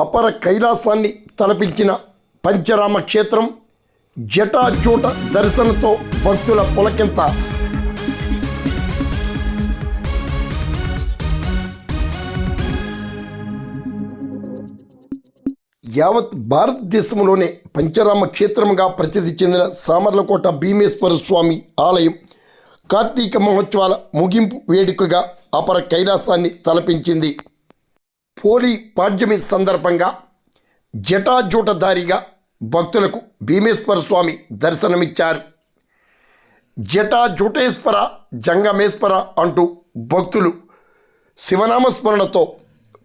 అపర కైలాసాన్ని తలపించిన పంచరామ క్షేత్రం జటాజూట దర్శనంతో భక్తుల పులకింత. యావత్ భారతదేశంలోనే పంచరామ క్షేత్రంగా ప్రసిద్ధి చెందిన సామర్లకోట భీమేశ్వర స్వామి ఆలయం కార్తీక మహోత్సవాల ముగింపు వేడుకగా అపర కైలాసాన్ని తలపించింది. పోలీ పాడ్యమి సందర్భంగా జటాజూటధారిగా భక్తులకు భీమేశ్వర స్వామి దర్శనమిచ్చారు. జటాజూటేశ్వర జంగమేశ్వర అంటూ భక్తులు శివనామస్మరణతో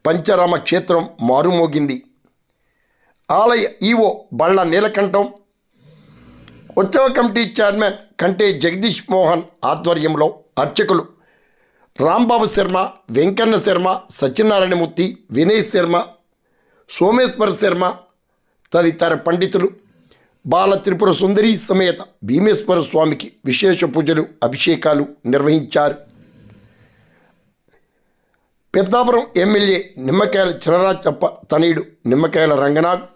పంచరామ క్షేత్రం మారుమోగింది. ఆలయ ఈవో బళ్ళ నీలకంఠం, ఉత్సవ కమిటీ చైర్మన్ కంటే జగదీష్ మోహన్ ఆధ్వర్యంలో అర్చకులు రాంబాబు శర్మ, వెంకన్న శర్మ, సత్యనారాయణమూర్తి, వినయ్ శర్మ, సోమేశ్వర శర్మ తదితర పండితులు బాల త్రిపుర సుందరి సమేత భీమేశ్వర స్వామికి విశేష పూజలు, అభిషేకాలు నిర్వహించారు. పెద్దాపురం ఎమ్మెల్యే నిమ్మకాయల చినరాజప్ప తనయుడు నిమ్మకాయల రంగనాథ్,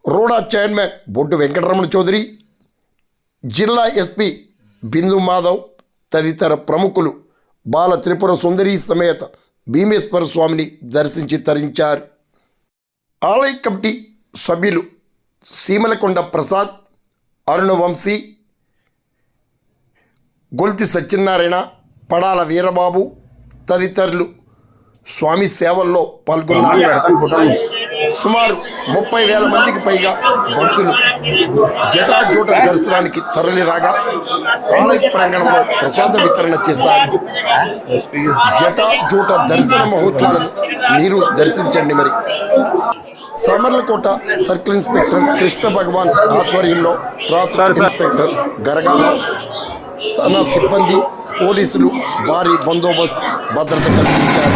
రోడా చైర్మన్ బొడ్డు వెంకటరమణ చౌదరి, జిల్లా ఎస్పీ బిందు మాధవ్ తదితర ప్రముఖులు బాల త్రిపుర సుందరి సమేత భీమేశ్వర స్వామిని దర్శించి తరించారు. ఆలయ కమిటీ సభ్యులు సీమలకొండ ప్రసాద్, అరుణవంశీ, గొల్తి సత్యనారాయణ, పడాల వీరబాబు తదితరులు స్వామి సేవల్లో పాల్గొన్నారు. సుమారు 30,000 మందికి పైగా భక్తులు జటాజూట దర్శనానికి తరలిరాగా ఆలయ ప్రాంగణంలో ప్రసాద వితరణ చేశారు. జటాజూట దర్శన మహోత్సవాలను మీరు దర్శించండి. మరి సామర్లకోట సర్కిల్ ఇన్స్పెక్టర్ కృష్ణ భగవాన్ ఆధ్వర్యంలో ట్రాఫిక్ ఇన్స్పెక్టర్ గరగారావు తన సిబ్బంది, పోలీసులు భారీ బందోబస్తు భద్రత కల్పించారు.